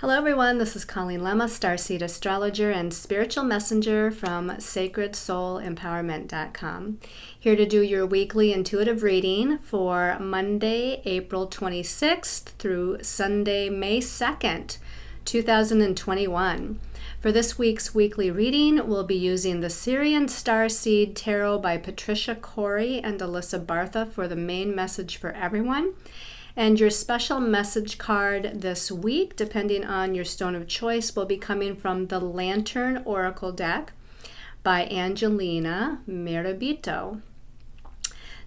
Hello everyone, this is Colleen Lemma, Starseed Astrologer and Spiritual Messenger from sacredsoulempowerment.com. Here to do your weekly intuitive reading for Monday, April 26th through Sunday, May 2nd, 2021. For this week's weekly reading, we'll be using the Syrian Starseed Tarot by Patricia Corey and Alyssa Bartha for the main message for everyone. And your special message card this week, depending on your stone of choice, will be coming from the Lantern Oracle deck by Angelina Mirabito.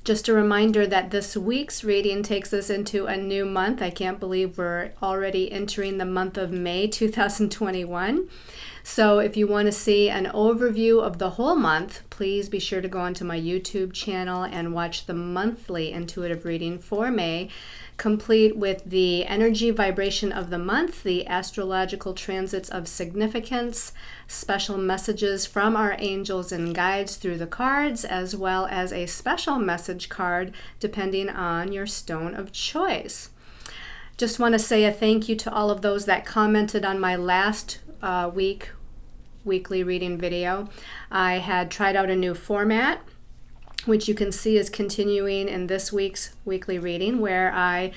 Just a reminder that this week's reading takes us into a new month. I can't believe we're already entering the month of May 2021. So if you want to see an overview of the whole month, please be sure to go onto my YouTube channel and watch the monthly intuitive reading for May, complete with the energy vibration of the month, the astrological transits of significance, special messages from our angels and guides through the cards, as well as a special message card depending on your stone of choice. Just want to say a thank you to all of those that commented on my last weekly reading video. I had tried out a new format, which you can see is continuing in this week's weekly reading, where I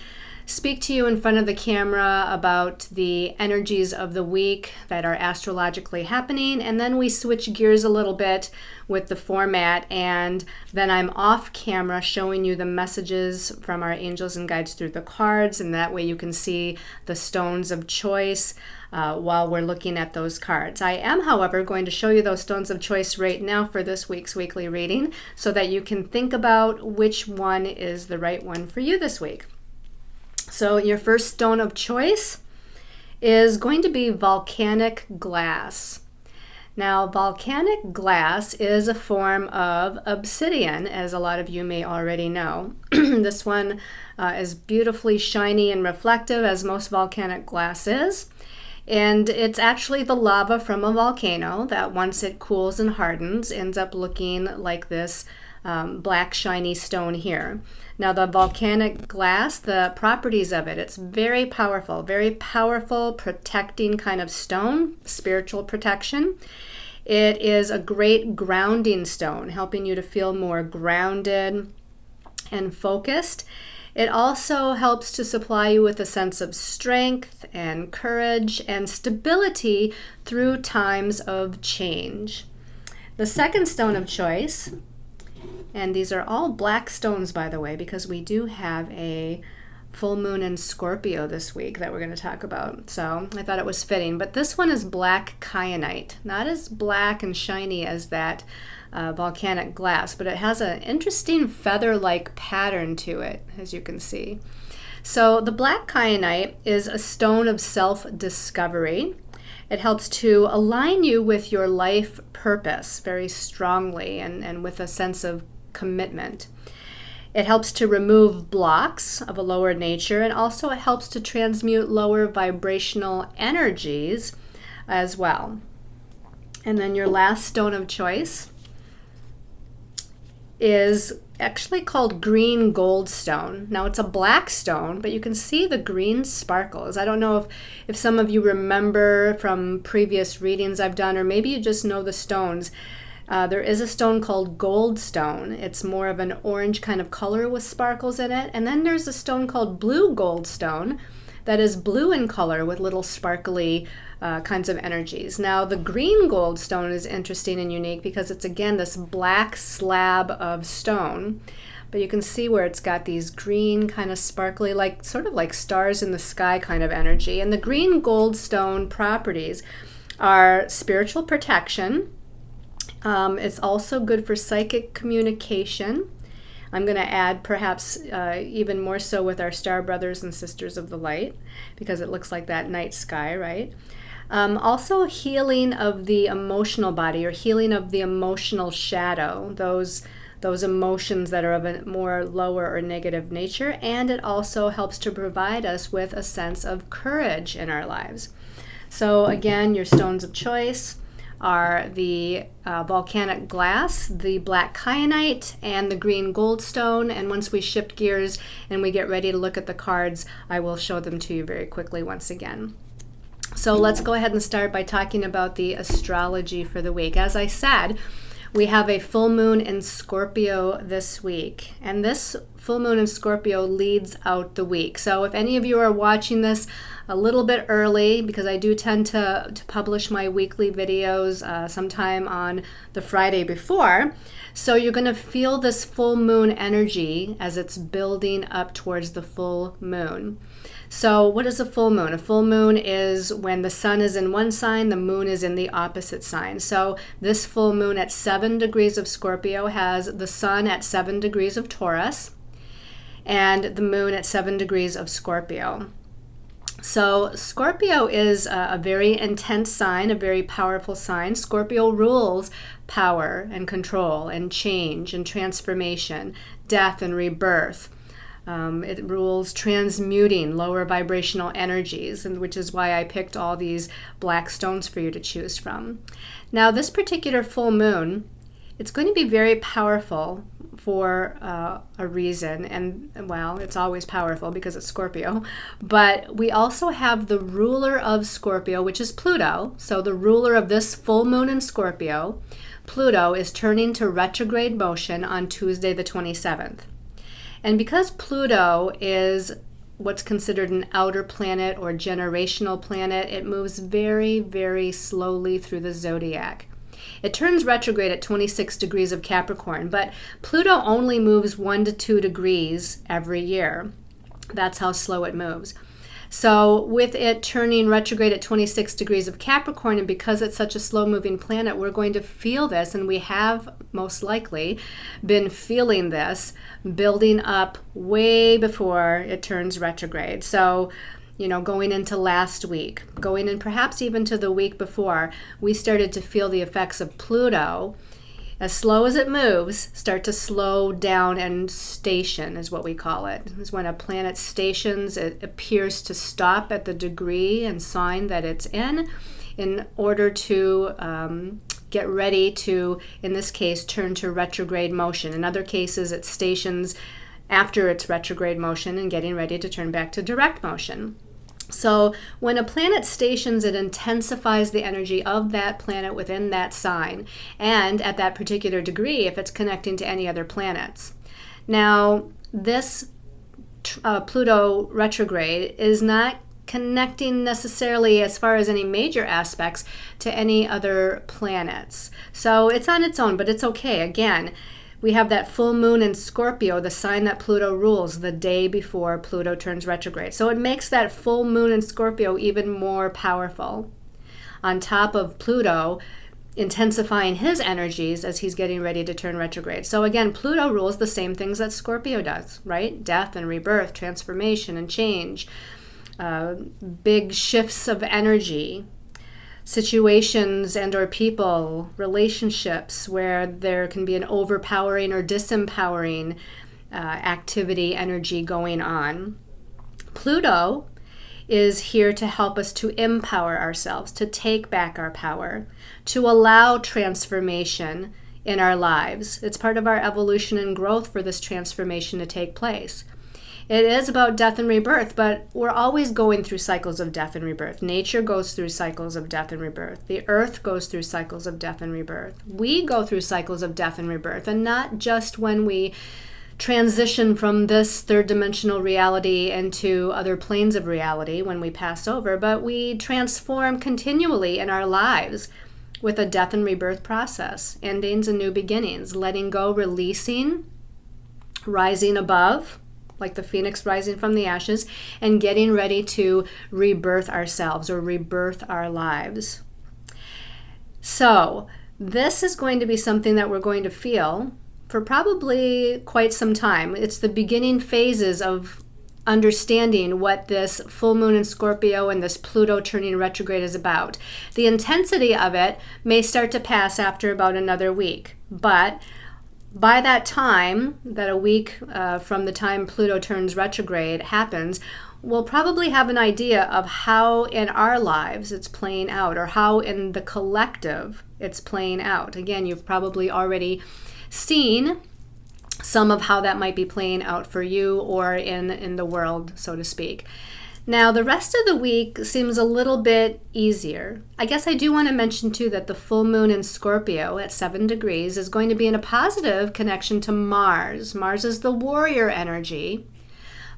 speak to you in front of the camera about the energies of the week that are astrologically happening, and then we switch gears a little bit with the format, and then I'm off camera showing you the messages from our angels and guides through the cards, and that way you can see the stones of choice while we're looking at those cards. I am, however, going to show you those stones of choice right now for this week's weekly reading so that you can think about which one is the right one for you this week. So your first stone of choice is going to be volcanic glass. Now, volcanic glass is a form of obsidian, as a lot of you may already know. This one is beautifully shiny and reflective, as most volcanic glass is. And it's actually the lava from a volcano that, once it cools and hardens, ends up looking like this black shiny stone here. Now, the volcanic glass, the properties of it, it's very powerful protecting kind of stone, spiritual protection. It is a great grounding stone, helping you to feel more grounded and focused. It also helps to supply you with a sense of strength and courage and stability through times of change. The second stone of choice, and these are all black stones, by the way, because we do have a full moon in Scorpio this week that we're going to talk about. So I thought it was fitting. But this one is black kyanite, not as black and shiny as that volcanic glass, but it has an interesting feather-like pattern to it, as you can see. So the black kyanite is a stone of self-discovery. It helps to align you with your life purpose very strongly and with a sense of commitment. It helps to remove blocks of a lower nature, and also it helps to transmute lower vibrational energies as well. And then your last stone of choice is actually called green goldstone. Now, it's a black stone, but you can see the green sparkles. I don't know if some of you remember from previous readings I've done, or maybe you just know the stones. There is a stone called goldstone. It's more of an orange kind of color with sparkles in it. And then there's a stone called blue goldstone that is blue in color with little sparkly kinds of energies. Now, the green goldstone is interesting and unique because it's, again, this black slab of stone. But you can see where it's got these green kind of sparkly, like sort of like stars in the sky kind of energy. And the green goldstone properties are spiritual protection. It's also good for psychic communication. I'm going to add perhaps even more so with our star brothers and sisters of the light, because it looks like that night sky, right? Also healing of the emotional body, or healing of the emotional shadow, those emotions that are of a more lower or negative nature. And it also helps to provide us with a sense of courage in our lives. So again, your stones of choice are the volcanic glass, the black kyanite, and the green goldstone. And once we shift gears and we get ready to look at the cards, I will show them to you very quickly once again. So let's go ahead and start by talking about the astrology for the week. As I said, we have a full moon in Scorpio this week, and this full moon in Scorpio leads out the week. So if any of you are watching this a little bit early, because I do tend to publish my weekly videos sometime on the Friday before, so you're going to feel this full moon energy as it's building up towards the full moon. So what is a full moon? A full moon is when the sun is in one sign, the moon is in the opposite sign. So this full moon at 7 degrees of Scorpio has the sun at 7 degrees of Taurus and the moon at 7 degrees of Scorpio. So Scorpio is a very intense sign, a very powerful sign. Scorpio rules power and control and change and transformation, death and rebirth. It rules transmuting lower vibrational energies, and which is why I picked all these black stones for you to choose from. Now, this particular full moon, it's going to be very powerful for a reason, and well, it's always powerful because it's Scorpio, but we also have the ruler of Scorpio, which is Pluto. So the ruler of this full moon in Scorpio, Pluto, is turning to retrograde motion on Tuesday the 27th. And because Pluto is what's considered an outer planet or generational planet, it moves very, very slowly through the zodiac. It turns retrograde at 26 degrees of Capricorn, but Pluto only moves 1 to 2 degrees every year. That's how slow it moves. So with it turning retrograde at 26 degrees of Capricorn, and because it's such a slow-moving planet, we're going to feel this, and we have most likely been feeling this building up way before it turns retrograde. So, going into last week, going in perhaps even to the week before, we started to feel the effects of Pluto. As slow as it moves, start to slow down and station is what we call it. It's when a planet stations, it appears to stop at the degree and sign that it's in order to get ready to, in this case, turn to retrograde motion. In other cases, it stations after its retrograde motion and getting ready to turn back to direct motion. So when a planet stations, it intensifies the energy of that planet within that sign, and at that particular degree, if it's connecting to any other planets. Now, this Pluto retrograde is not connecting necessarily as far as any major aspects to any other planets. So it's on its own, but it's okay. Again, we have that full moon in Scorpio, the sign that Pluto rules, the day before Pluto turns retrograde. So it makes that full moon in Scorpio even more powerful. On top of Pluto intensifying his energies as he's getting ready to turn retrograde. So again, Pluto rules the same things that Scorpio does, right? Death and rebirth, transformation and change, big shifts of energy, situations and or people, relationships where there can be an overpowering or disempowering activity, energy going on. Pluto is here to help us to empower ourselves, to take back our power, to allow transformation in our lives. It's part of our evolution and growth for this transformation to take place. It is about death and rebirth, but we're always going through cycles of death and rebirth. Nature goes through cycles of death and rebirth. The earth goes through cycles of death and rebirth. We go through cycles of death and rebirth, and not just when we transition from this third-dimensional reality into other planes of reality when we pass over, but we transform continually in our lives with a death and rebirth process, endings and new beginnings, letting go, releasing, rising above, like the phoenix rising from the ashes, and getting ready to rebirth ourselves or rebirth our lives. So this is going to be something that we're going to feel for probably quite some time. It's the beginning phases of understanding what this full moon in Scorpio and this Pluto turning retrograde is about. The intensity of it may start to pass after about another week, but by that time, that a week from the time Pluto turns retrograde happens, we'll probably have an idea of how in our lives it's playing out, or how in the collective it's playing out. Again, you've probably already seen some of how that might be playing out for you or in the world, so to speak. Now, the rest of the week seems a little bit easier. I guess I do want to mention, too, that the full moon in Scorpio at 7 degrees is going to be in a positive connection to Mars. Mars is the warrior energy,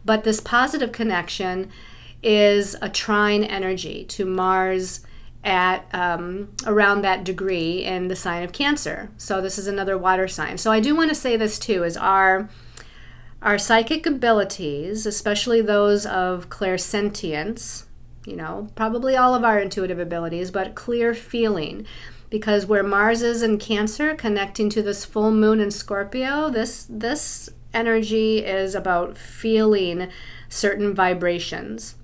but this positive connection is a trine energy to Mars at around that degree in the sign of Cancer. So this is another water sign. So I do want to say this, too, is our psychic abilities, especially those of clairsentience, probably all of our intuitive abilities, but clear feeling, because where Mars is in Cancer connecting to this full moon in Scorpio, this energy is about feeling certain vibrations.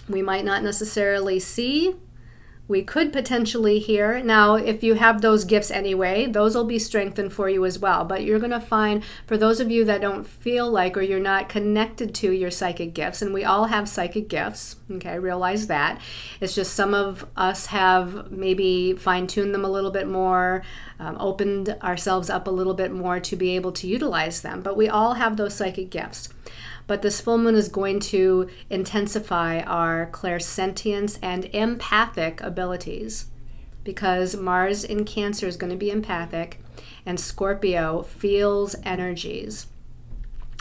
We might not necessarily see. We could potentially hear. Now, if you have those gifts anyway, those will be strengthened for you as well. But you're going to find, for those of you that don't feel like, or you're not connected to your psychic gifts, and we all have psychic gifts, okay, realize that. It's just some of us have maybe fine-tuned them a little bit more, opened ourselves up a little bit more to be able to utilize them. But we all have those psychic gifts. But this full moon is going to intensify our clairsentience and empathic abilities, because Mars in Cancer is going to be empathic and Scorpio feels energies.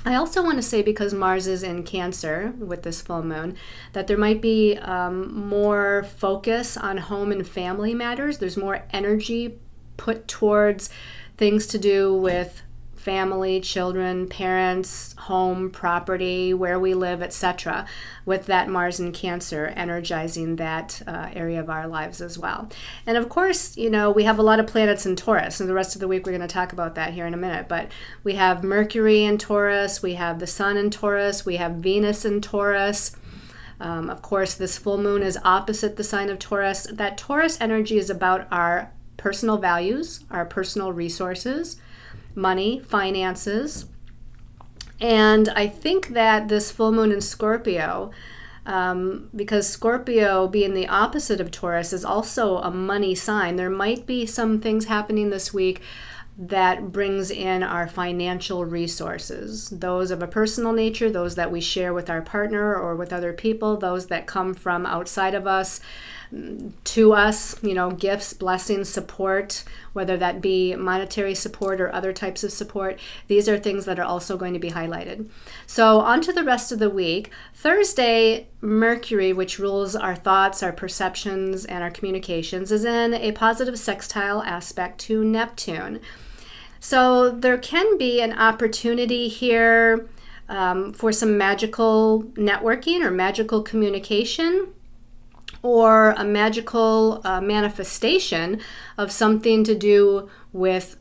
I also want to say, because Mars is in Cancer with this full moon, that there might be more focus on home and family matters. There's more energy put towards things to do with family, children, parents, home, property, where we live, etc., with that Mars in Cancer energizing that area of our lives as well. And of course, we have a lot of planets in Taurus, and the rest of the week we're going to talk about that here in a minute, but we have Mercury in Taurus, we have the Sun in Taurus, we have Venus in Taurus. Of course, this full moon is opposite the sign of Taurus. That Taurus energy is about our personal values, our personal resources, money, finances. And I think that this full moon in Scorpio, because Scorpio being the opposite of Taurus is also a money sign, there might be some things happening this week that brings in our financial resources, those of a personal nature, those that we share with our partner or with other people, those that come from outside of us to us, gifts, blessings, support, whether that be monetary support or other types of support. These are things that are also going to be highlighted. So on to the rest of the week. Thursday, Mercury, which rules our thoughts, our perceptions, and our communications, is in a positive sextile aspect to Neptune. So there can be an opportunity here for some magical networking or magical communication, or a magical manifestation of something to do with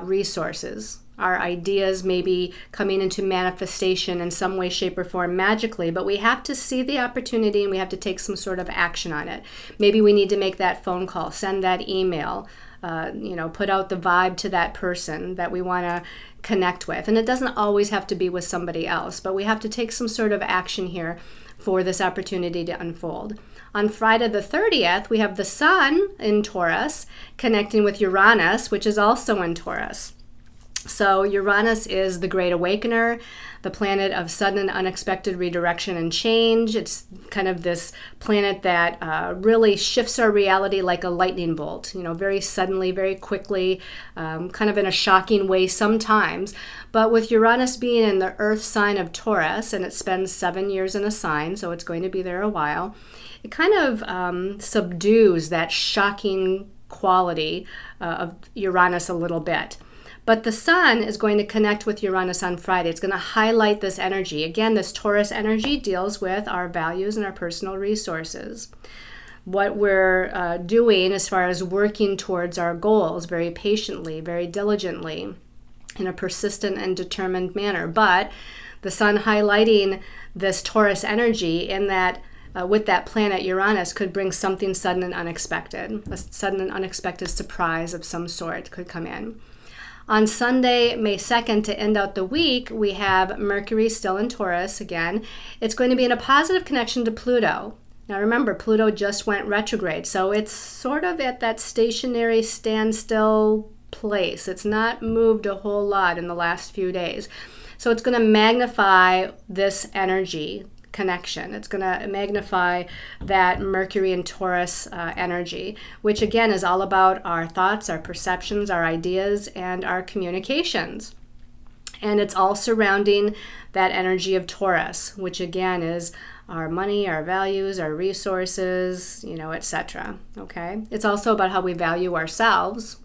resources. Our ideas may be coming into manifestation in some way, shape, or form magically, but we have to see the opportunity and we have to take some sort of action on it. Maybe we need to make that phone call, send that email, put out the vibe to that person that we want to connect with. And it doesn't always have to be with somebody else, but we have to take some sort of action here for this opportunity to unfold. On Friday the 30th, we have the Sun in Taurus connecting with Uranus, which is also in Taurus. So Uranus is the great awakener, the planet of sudden and unexpected redirection and change. It's kind of this planet that really shifts our reality like a lightning bolt, very suddenly, very quickly, kind of in a shocking way sometimes. But with Uranus being in the Earth sign of Taurus, and it spends 7 years in a sign, so it's going to be there a while, it kind of subdues that shocking quality of Uranus a little bit. But the Sun is going to connect with Uranus on Friday. It's going to highlight this energy. Again, this Taurus energy deals with our values and our personal resources. What we're doing as far as working towards our goals very patiently, very diligently, in a persistent and determined manner. But the Sun highlighting this Taurus energy in that with that planet Uranus could bring something sudden and unexpected. A sudden and unexpected surprise of some sort could come in. On Sunday, May 2nd, to end out the week, we have Mercury still in Taurus again. It's going to be in a positive connection to Pluto. Now remember, Pluto just went retrograde, so it's sort of at that stationary standstill place. It's not moved a whole lot in the last few days. So it's going to magnify this energy connection. It's going to magnify that Mercury and Taurus energy, which again is all about our thoughts, our perceptions, our ideas, and our communications. And it's all surrounding that energy of Taurus, which again is our money, our values, our resources, etc. Okay? It's also about how we value ourselves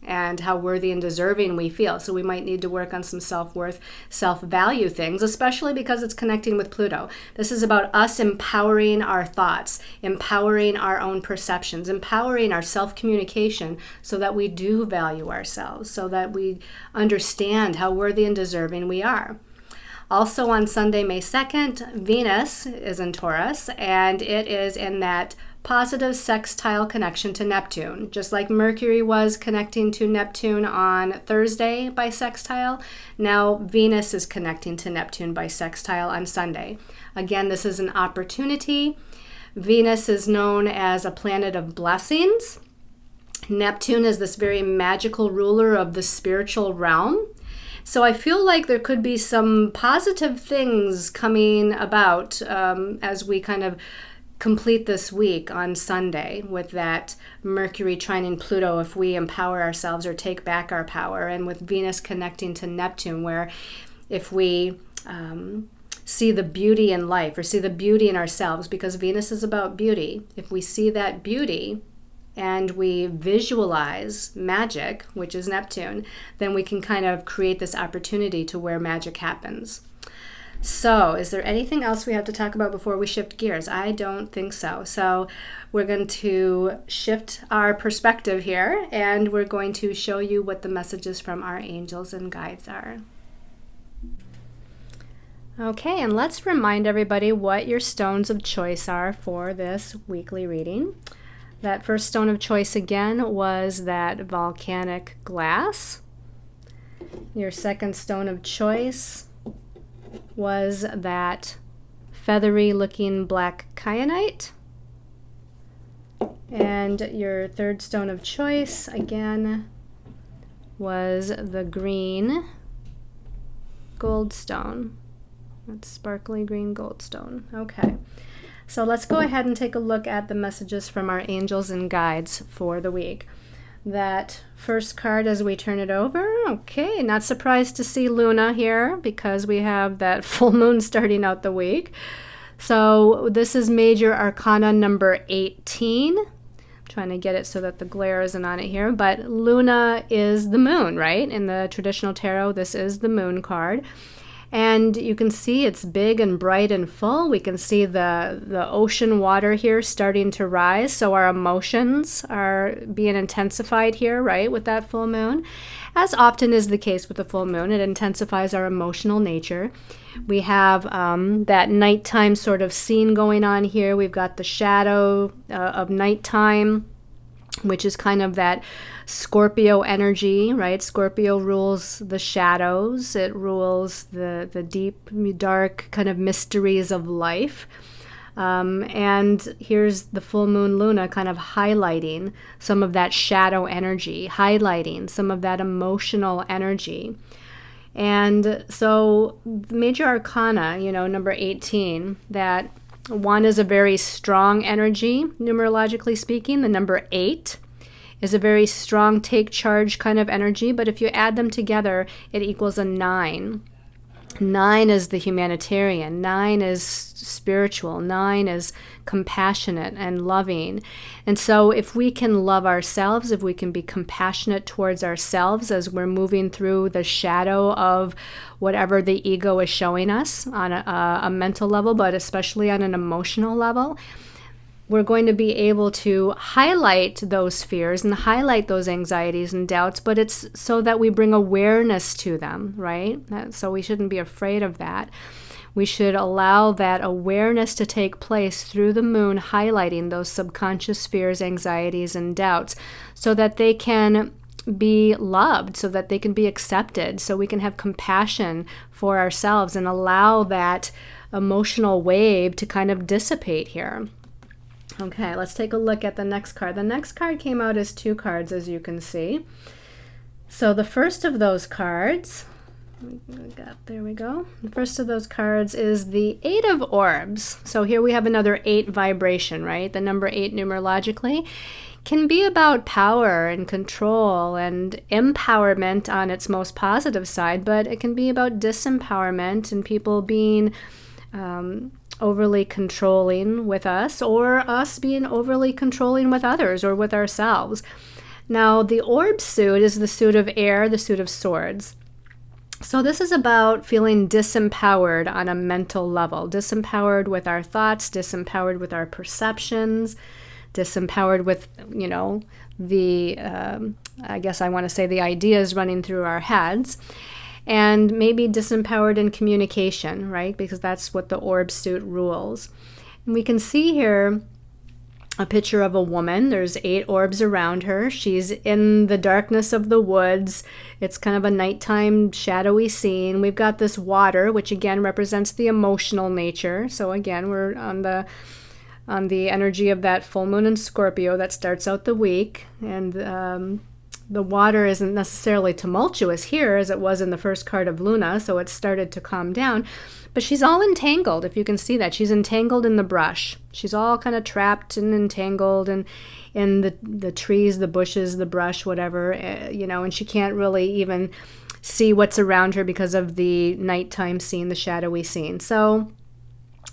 and how worthy and deserving we feel. So we might need to work on some self-worth, self-value things, especially because it's connecting with Pluto. This is about us empowering our thoughts, empowering our own perceptions, empowering our self-communication so that we do value ourselves, so that we understand how worthy and deserving we are. Also on Sunday, May 2nd, Venus is in Taurus, and it is in that positive sextile connection to Neptune. Just like Mercury was connecting to Neptune on Thursday by sextile, now Venus is connecting to Neptune by sextile on Sunday. Again, this is an opportunity. Venus is known as a planet of blessings. Neptune is this very magical ruler of the spiritual realm. So I feel like there could be some positive things coming about as we kind of complete this week on Sunday with that Mercury trining Pluto, if we empower ourselves or take back our power, and with Venus connecting to Neptune, where if we see the beauty in life or see the beauty in ourselves, because Venus is about beauty, if we see that beauty and we visualize magic, which is Neptune, then we can kind of create this opportunity to where magic happens. So, is there anything else we have to talk about before we shift gears? I don't think so. So, we're going to shift our perspective here, and we're going to show you what the messages from our angels and guides are. Okay, and let's remind everybody what your stones of choice are for this weekly reading. That first stone of choice again was that volcanic glass. Your second stone of choice was that feathery looking black kyanite. And your third stone of choice again was the green goldstone. That's sparkly green goldstone. Okay. So let's go ahead and take a look at the messages from our angels and guides for the week. That first card as we turn it over, okay, not surprised to see Luna here because we have that full moon starting out the week. So this is Major Arcana number 18. I'm trying to get it so that the glare isn't on it here, but Luna is the moon, right? In the traditional tarot, this is the moon card. And you can see it's big and bright and full. We can see the ocean water here starting to rise. So our emotions are being intensified here, right, with that full moon. As often is the case with the full moon, it intensifies our emotional nature. We have that nighttime sort of scene going on here. We've got the shadow of nighttime, which is kind of that Scorpio energy, right? Scorpio rules the shadows. It rules the deep, dark kind of mysteries of life. And here's the full moon Luna kind of highlighting some of that shadow energy, highlighting some of that emotional energy. And so Major Arcana, number 18, that one is a very strong energy, numerologically speaking. The number 8 is a very strong take charge kind of energy, but if you add them together, it equals a 9. 9 is the humanitarian. 9 is spiritual. 9 is compassionate and loving. And so if we can love ourselves, if we can be compassionate towards ourselves as we're moving through the shadow of whatever the ego is showing us on a mental level, but especially on an emotional level, we're going to be able to highlight those fears and highlight those anxieties and doubts, but it's so that we bring awareness to them, right? So we shouldn't be afraid of that. We should allow that awareness to take place through the moon, highlighting those subconscious fears, anxieties, and doubts so that they can be loved, so that they can be accepted, so we can have compassion for ourselves and allow that emotional wave to kind of dissipate here. Okay, let's take a look at the next card. The next card came out as 2 cards, as you can see. So the first of those cards There we go. The first of those cards is the Eight of Orbs. So here we have another 8 vibration, right? The number 8 numerologically can be about power and control and empowerment on its most positive side, but it can be about disempowerment and people being overly controlling with us, or us being overly controlling with others or with ourselves. Now, the orb suit is the suit of air, the suit of swords. So this is about feeling disempowered on a mental level, disempowered with our thoughts, disempowered with our perceptions, disempowered with, I guess I want to say the ideas running through our heads. And maybe disempowered in communication, right? Because that's what the orb suit rules. And we can see here a picture of a woman. There's 8 orbs around her. She's in the darkness of the woods. It's kind of a nighttime shadowy scene. We've got this water, which again represents the emotional nature. So again, we're on the energy of that full moon in Scorpio that starts out the week. And the water isn't necessarily tumultuous here as it was in the first card of Luna, so it's started to calm down. But she's all entangled, if you can see that. She's entangled in the brush. She's all kind of trapped and entangled and in the trees, the bushes, the brush, whatever, and she can't really even see what's around her because of the nighttime scene, the shadowy scene. So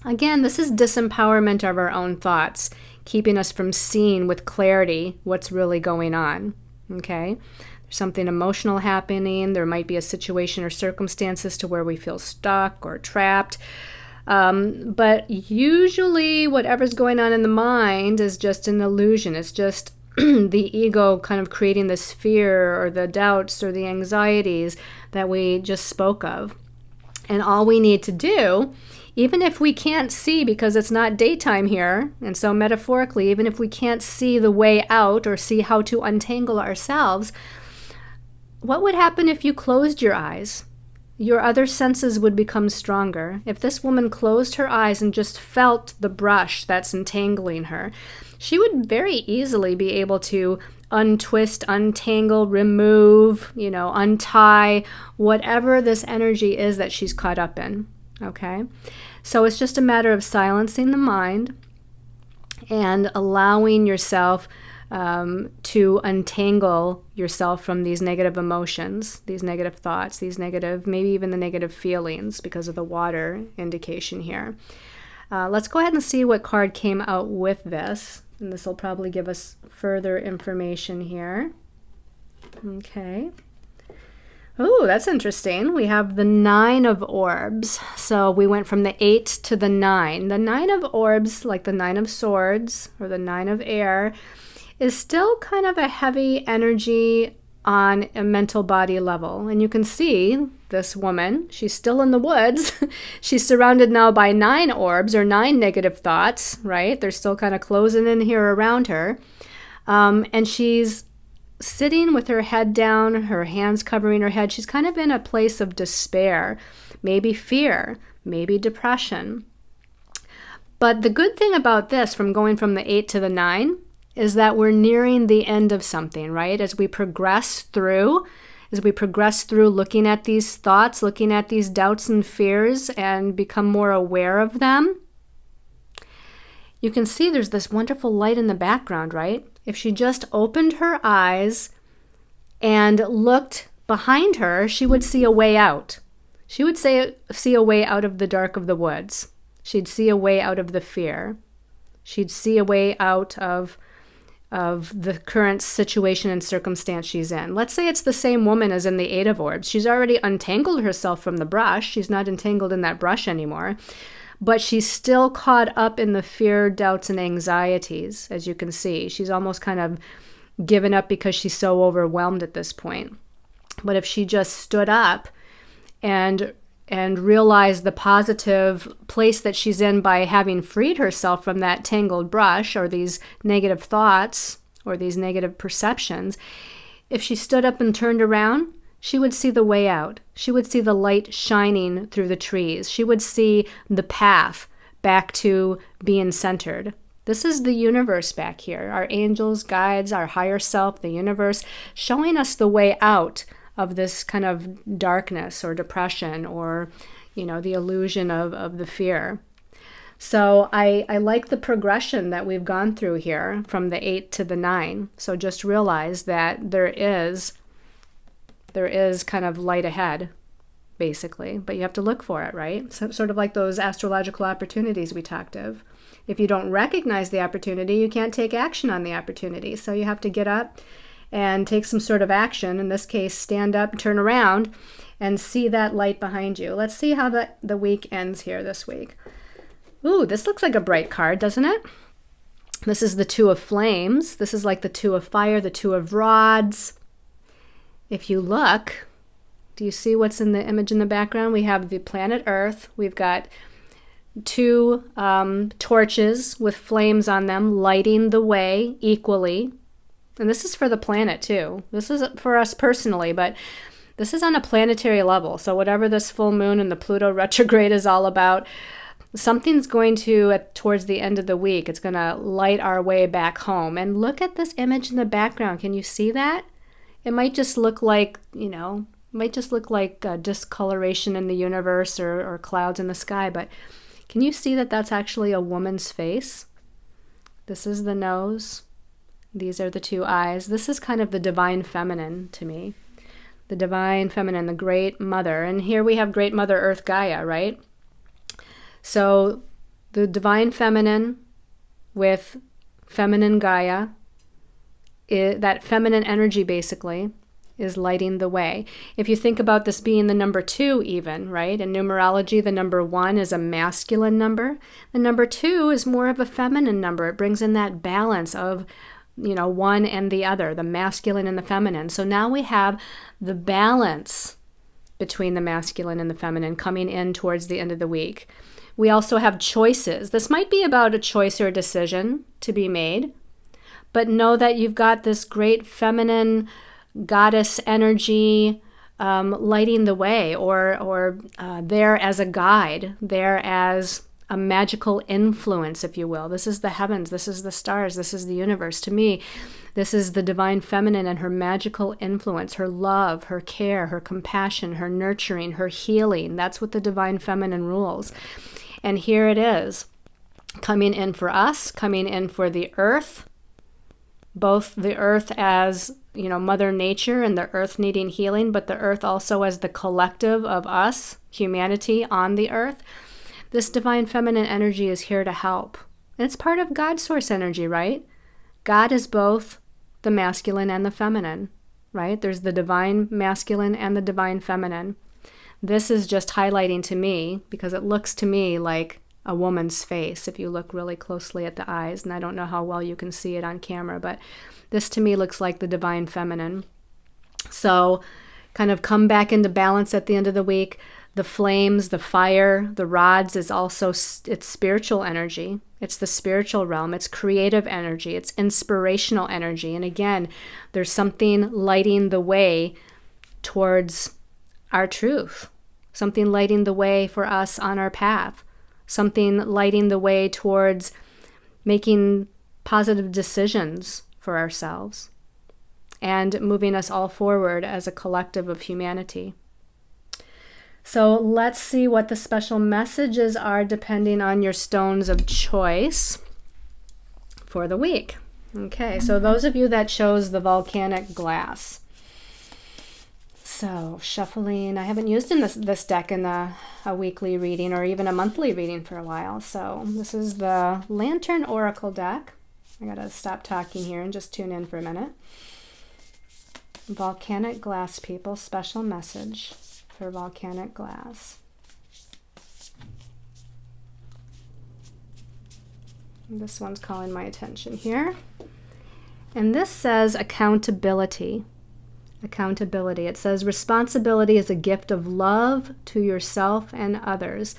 again, this is disempowerment of our own thoughts, keeping us from seeing with clarity what's really going on. Okay, there's something emotional happening. There might be a situation or circumstances to where we feel stuck or trapped. But usually whatever's going on in the mind is just an illusion. It's just the ego kind of creating this fear or the doubts or the anxieties that we just spoke of. And all we need to do, even if we can't see because it's not daytime here, and so metaphorically, even if we can't see the way out or see how to untangle ourselves, what would happen if you closed your eyes? Your other senses would become stronger. If this woman closed her eyes and just felt the brush that's entangling her, she would very easily be able to untwist, untangle, remove, untie whatever this energy is that she's caught up in. Okay, so it's just a matter of silencing the mind and allowing yourself to untangle yourself from these negative emotions, these negative thoughts, these negative, maybe even the negative feelings because of the water indication here. Let's go ahead and see what card came out with this, and this will probably give us further information here. Okay. Oh, that's interesting. We have the 9 of orbs. So we went from the 8 to the 9. The 9 of orbs, like the 9 of swords or the 9 of air, is still kind of a heavy energy on a mental body level. And you can see this woman, she's still in the woods. She's surrounded now by 9 orbs or 9 negative thoughts, right? They're still kind of closing in here around her. And she's sitting with her head down, her hands covering her head. She's kind of in a place of despair, maybe fear, maybe depression. But the good thing about this, from going from the 8 to the 9, is that we're nearing the end of something, right? As we progress through looking at these thoughts, looking at these doubts and fears, and become more aware of them, you can see there's this wonderful light in the background, right? If she just opened her eyes and looked behind her, she would see a way out. She would see a way out of the dark of the woods. She'd see a way out of the fear. She'd see a way out of the current situation and circumstance she's in. Let's say it's the same woman as in the 8 of orbs. She's already untangled herself from the brush. She's not entangled in that brush anymore. But she's still caught up in the fear, doubts, and anxieties, as you can see. She's almost kind of given up because she's so overwhelmed at this point. But if she just stood up and realized the positive place that she's in by having freed herself from that tangled brush or these negative thoughts or these negative perceptions, if she stood up and turned around, she would see the way out. She would see the light shining through the trees. She would see the path back to being centered. This is the universe back here. Our angels, guides, our higher self, the universe, showing us the way out this kind of darkness or depression, or, the illusion of the fear. So I like the progression that we've gone through here from the 8 to the 9. So just realize that there is kind of light ahead, basically, but you have to look for it, right? So, sort of like those astrological opportunities we talked of. If you don't recognize the opportunity, you can't take action on the opportunity. So you have to get up and take some sort of action. In this case, stand up, turn around, and see that light behind you. Let's see how the week ends here this week. Ooh, this looks like a bright card, doesn't it? This is the Two of Flames. This is like the Two of Fire, the Two of Rods. If you look, do you see what's in the image in the background? We have the planet Earth. We've got two torches with flames on them lighting the way equally. And this is for the planet too. This is for us personally, but this is on a planetary level. So whatever this full moon and the Pluto retrograde is all about, something's going to, towards the end of the week, it's going to light our way back home. And look at this image in the background. Can you see that? It might just look like, discoloration in the universe or clouds in the sky, but can you see that that's actually a woman's face? This is the nose. These are the two eyes. This is kind of the divine feminine to me. The divine feminine, the great mother. And here we have great mother Earth Gaia, right? So the divine feminine with feminine Gaia, that feminine energy basically is lighting the way. If you think about this being the number 2 even, right? In numerology, the number 1 is a masculine number. The number 2 is more of a feminine number. It brings in that balance of, one and the other, the masculine and the feminine. So now we have the balance between the masculine and the feminine coming in towards the end of the week. We also have choices. This might be about a choice or a decision to be made, but know that you've got this great feminine goddess energy lighting the way, or there as a guide, there as a magical influence, if you will. This is the heavens, this is the stars, this is the universe. To me, this is the divine feminine and her magical influence, her love, her care, her compassion, her nurturing, her healing. That's what the divine feminine rules. And here it is, coming in for us, coming in for the earth, both the earth as, Mother Nature and the earth needing healing, but the earth also as the collective of us, humanity on the earth. This divine feminine energy is here to help. And it's part of God's source energy, right? God is both the masculine and the feminine, right? There's the divine masculine and the divine feminine. This is just highlighting to me, because it looks to me like a woman's face if you look really closely at the eyes, and I don't know how well you can see it on camera, but this to me looks like the divine feminine. So kind of come back into balance at the end of the week. The flames, the fire, the rods is also, it's spiritual energy. It's the spiritual realm. It's creative energy. It's inspirational energy. And again, there's something lighting the way towards our truth, something lighting the way for us on our path, something lighting the way towards making positive decisions for ourselves and moving us all forward as a collective of humanity. So let's see what the special messages are depending on your stones of choice for the week. Okay, so those of you that chose the volcanic glass. So shuffling, I haven't used this deck in a weekly reading or even a monthly reading for a while. So this is the Lantern Oracle deck. I gotta stop talking here and just tune in for a minute. Volcanic glass, people, special message for volcanic glass. This one's calling my attention here. And this says accountability. Accountability. It says responsibility is a gift of love to yourself and others.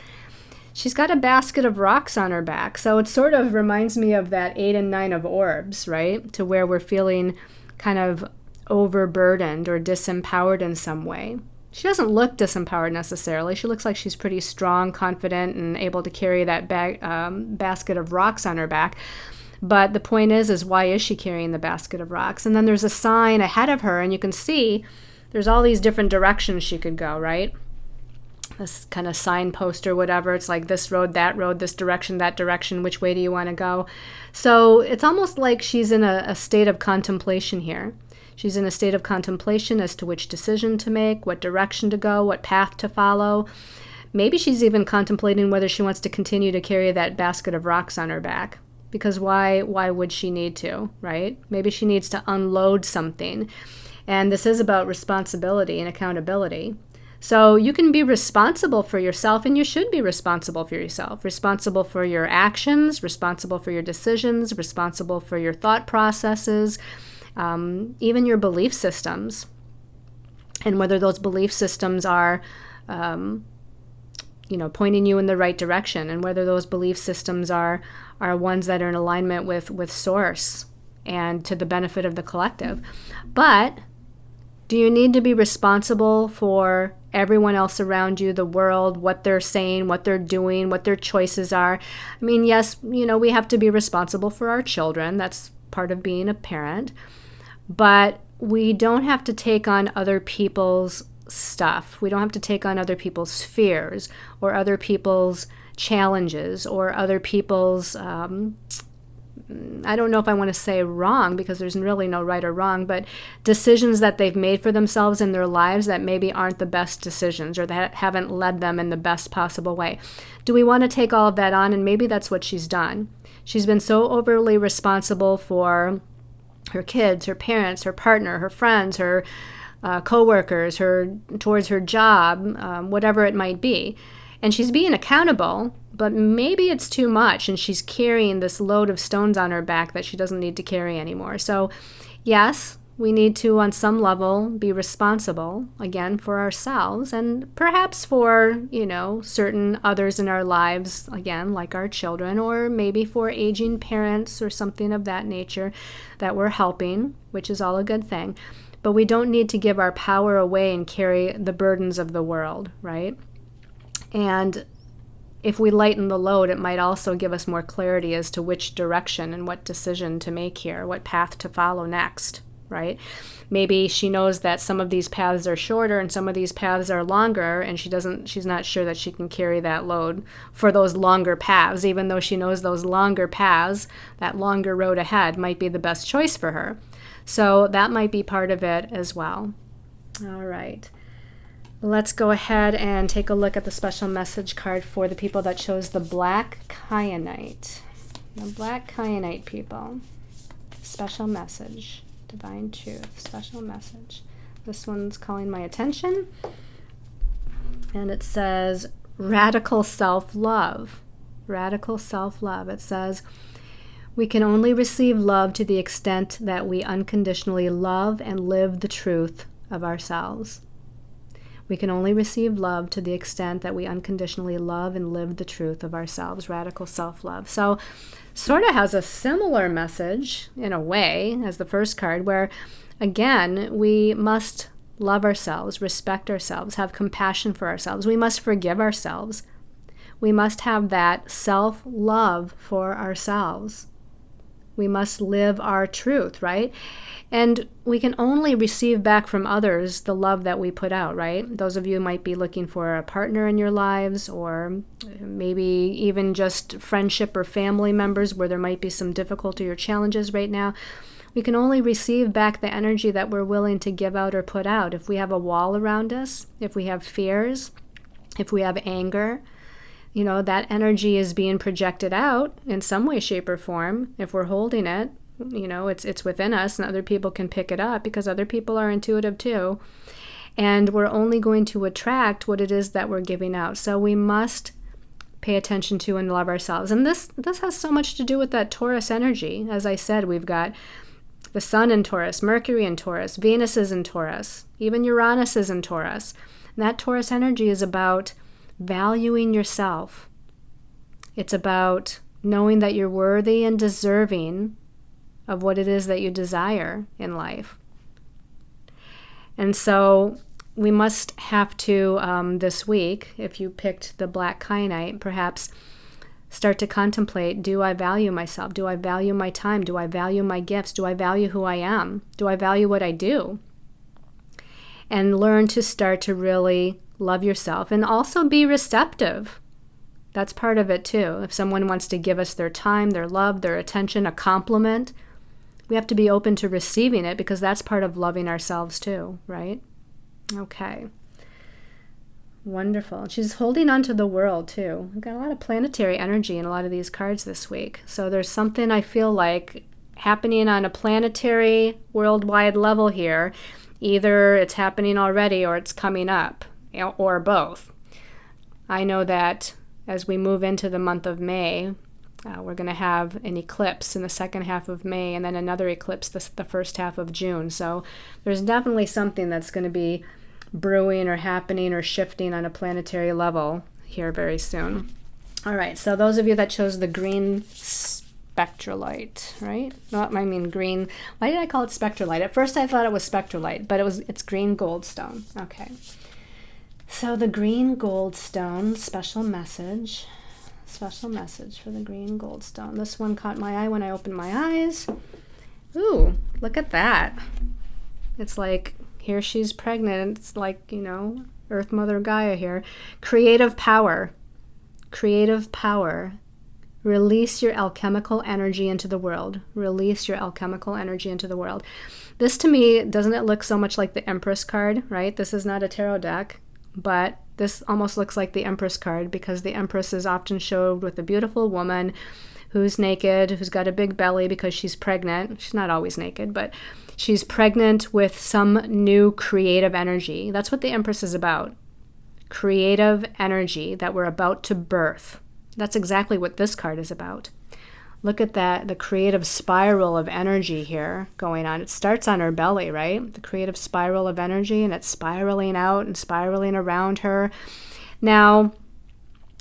She's got a basket of rocks on her back, so it sort of reminds me of that 8 and 9 of orbs, right? To where we're feeling kind of overburdened or disempowered in some way. She doesn't look disempowered necessarily. She looks like she's pretty strong, confident, and able to carry that basket of rocks on her back. But the point is why is she carrying the basket of rocks? And then there's a sign ahead of her, and you can see there's all these different directions she could go, right? This kind of signpost or whatever. It's like this road, this direction, that direction. Which way do you want to go? So it's almost like she's in a state of contemplation here. She's in a state of contemplation as to which decision to make, what direction to go, what path to follow. Maybe she's even contemplating whether she wants to continue to carry that basket of rocks on her back. Because why would she need to, right? Maybe she needs to unload something. And this is about responsibility and accountability. So you can be responsible for yourself, and you should be responsible for yourself. Responsible for your actions, responsible for your decisions, responsible for your thought processes, even your belief systems. And whether those belief systems are, pointing you in the right direction, and whether those belief systems are ones that are in alignment with source and to the benefit of the collective. But do you need to be responsible for everyone else around you, the world, what they're saying, what they're doing, what their choices are? I mean, yes, we have to be responsible for our children. That's part of being a parent. But we don't have to take on other people's stuff. We don't have to take on other people's fears or other people's challenges or other people's I don't know if I want to say wrong, because there's really no right or wrong, but decisions that they've made for themselves in their lives that maybe aren't the best decisions or that haven't led them in the best possible way. Do we want to take all of that on? And maybe that's what she's done. She's been so overly responsible for her kids, her parents, her partner, her friends, her co-workers, towards her job, whatever it might be. And she's being accountable, but maybe it's too much, and she's carrying this load of stones on her back that she doesn't need to carry anymore. So, yes, we need to, on some level, be responsible, again, for ourselves, and perhaps for, certain others in our lives, again, like our children, or maybe for aging parents or something of that nature that we're helping, which is all a good thing. But we don't need to give our power away and carry the burdens of the world, right? And if we lighten the load, it might also give us more clarity as to which direction and what decision to make here, what path to follow next, right? Maybe she knows that some of these paths are shorter and some of these paths are longer, and she's not sure that she can carry that load for those longer paths, even though she knows those longer paths, that longer road ahead, might be the best choice for her. So that might be part of it as well. All right. Let's go ahead and take a look at the special message card for the people that chose the Black Kyanite. The Black Kyanite people. Special message. Divine truth. Special message. This one's calling my attention. And it says, radical self-love. Radical self-love. It says, we can only receive love to the extent that we unconditionally love and live the truth of ourselves. We can only receive love to the extent that we unconditionally love and live the truth of ourselves. Radical self-love. So sort of has a similar message in a way as the first card, where again, we must love ourselves, respect ourselves, have compassion for ourselves. We must forgive ourselves. We must have that self-love for ourselves. We must live our truth, right? And we can only receive back from others the love that we put out, right? Those of you might be looking for a partner in your lives, or maybe even just friendship or family members where there might be some difficulty or challenges right now. We can only receive back the energy that we're willing to give out or put out. If we have a wall around us, if we have fears, if we have anger, that energy is being projected out in some way, shape, or form. If we're holding it, it's within us, and other people can pick it up because other people are intuitive too. And we're only going to attract what it is that we're giving out. So we must pay attention to and love ourselves. And this has so much to do with that Taurus energy. As I said, we've got the Sun in Taurus, Mercury in Taurus, Venus is in Taurus, even Uranus is in Taurus. And that Taurus energy is about valuing yourself. It's about knowing that you're worthy and deserving of what it is that you desire in life. And so we must have to, this week, if you picked the Black Kyanite, perhaps start to contemplate, do I value myself? Do I value my time? Do I value my gifts? Do I value who I am? Do I value what I do? and learn to start to really love yourself and also be receptive. That's part of it too. If someone wants to give us their time, their love, their attention, a compliment, we have to be open to receiving it because that's part of loving ourselves too, right? Okay. Wonderful. She's holding on to the world too. We've got a lot of planetary energy in a lot of these cards this week. So there's something I feel like happening on a planetary worldwide level here. Either it's happening already or it's coming up, or both. I know that as we move into the month of May, we're going to have an eclipse in the second half of May and then another eclipse the first half of June. So there's definitely something that's going to be brewing or happening or shifting on a planetary level here very soon. All right, so those of you that chose the green spectralite, right? No, I mean green. Why did I call it spectralite? At first I thought it was spectralite, but it's green goldstone. Okay. So the green goldstone, special message for the green goldstone. This one caught my eye when I opened my eyes. Ooh, look at that. It's like, here she's pregnant. It's like, Earth Mother Gaia here. Creative power. Creative power. Release your alchemical energy into the world. Release your alchemical energy into the world. This to me, doesn't it look so much like the Empress card, right? This is not a tarot deck. But this almost looks like the Empress card because the Empress is often showed with a beautiful woman who's naked, who's got a big belly because she's pregnant. She's not always naked, but she's pregnant with some new creative energy. That's what the Empress is about. Creative energy that we're about to birth. That's exactly what this card is about. Look at that, the creative spiral of energy here going on. It starts on her belly, right? The creative spiral of energy, and it's spiraling out and spiraling around her. Now,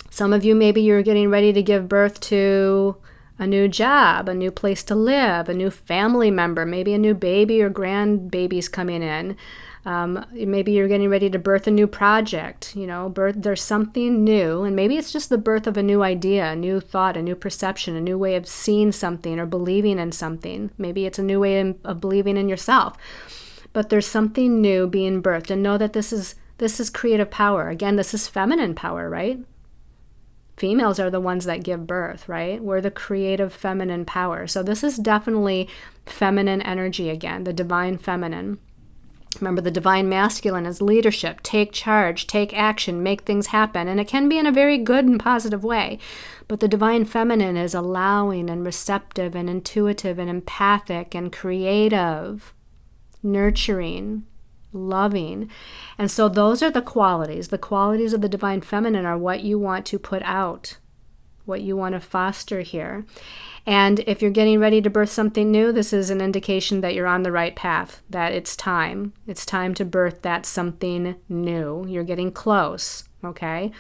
some of you, maybe you're getting ready to give birth to a new job, a new place to live, a new family member, maybe a new baby or grandbaby's coming in. Maybe you're getting ready to birth a new project, there's something new, and maybe it's just the birth of a new idea, a new thought, a new perception, a new way of seeing something or believing in something. Maybe it's a new way of believing in yourself, but there's something new being birthed, and know that this is creative power. Again, this is feminine power, right? Females are the ones that give birth, right? We're the creative feminine power. So this is definitely feminine energy again, the divine feminine. Remember, the divine masculine is leadership, take charge, take action, make things happen. And it can be in a very good and positive way. But the divine feminine is allowing and receptive and intuitive and empathic and creative, nurturing, loving. And so those are the qualities. The qualities of the divine feminine are what you want to put out, what you want to foster here. And if you're getting ready to birth something new, this is an indication that you're on the right path, that it's time. It's time to birth that something new. You're getting close, okay?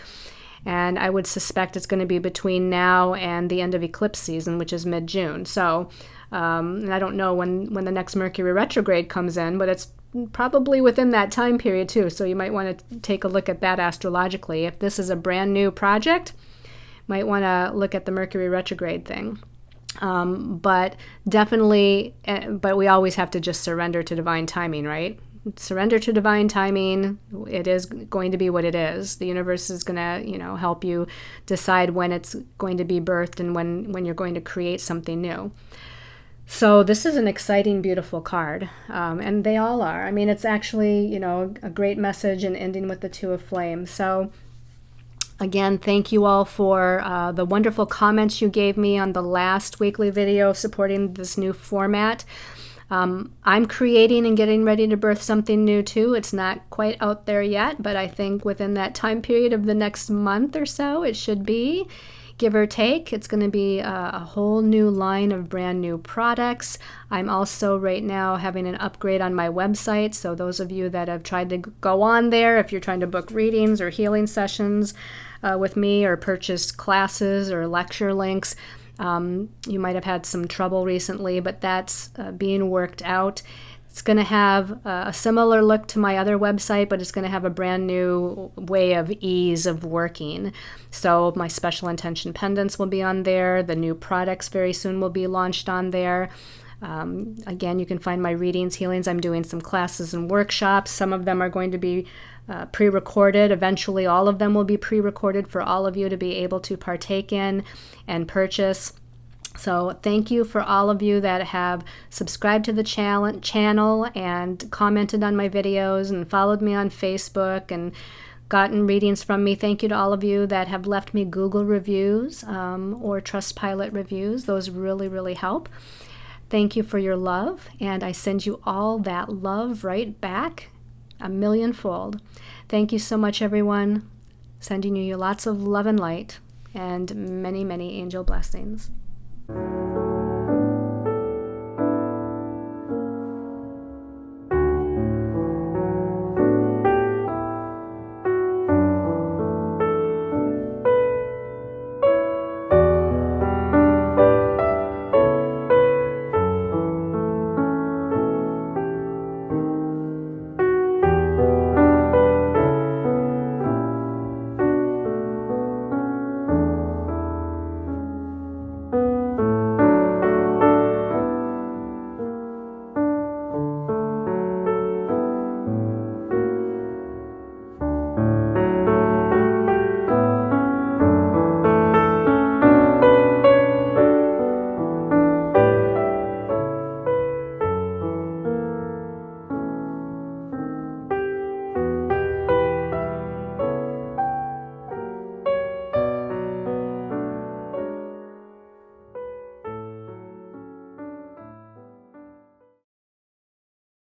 And I would suspect it's going to be between now and the end of eclipse season, which is mid-June. So, and I don't know when the next Mercury retrograde comes in, but it's probably within that time period too. So you might want to take a look at that astrologically. If this is a brand new project, might want to look at the Mercury retrograde thing. But definitely, but we always have to just surrender to divine timing, right? Surrender to divine timing. It is going to be what it is. The universe is going to, help you decide when it's going to be birthed and when you're going to create something new. So this is an exciting, beautiful card, and they all are. I mean, it's actually, a great message and ending with the Two of Flames. So again, thank you all for the wonderful comments you gave me on the last weekly video supporting this new format. I'm creating and getting ready to birth something new too. It's not quite out there yet, but I think within that time period of the next month or so, it should be, give or take. It's going to be a whole new line of brand new products. I'm also right now having an upgrade on my website. So those of you that have tried to go on there, if you're trying to book readings or healing sessions with me or purchase classes or lecture links, you might have had some trouble recently, but that's being worked out. It's going to have a similar look to my other website, but it's going to have a brand new way of ease of working. So my special intention pendants will be on there. The new products very soon will be launched on there. Again, you can find my readings, healings. I'm doing some classes and workshops. Some of them are going to be pre-recorded. Eventually, all of them will be pre-recorded for all of you to be able to partake in and purchase. So thank you for all of you that have subscribed to the channel and commented on my videos and followed me on Facebook and gotten readings from me. Thank you to all of you that have left me Google reviews or Trustpilot reviews. Those really, really help. Thank you for your love, and I send you all that love right back, a millionfold. Thank you so much, everyone. Sending you lots of love and light and many, many angel blessings.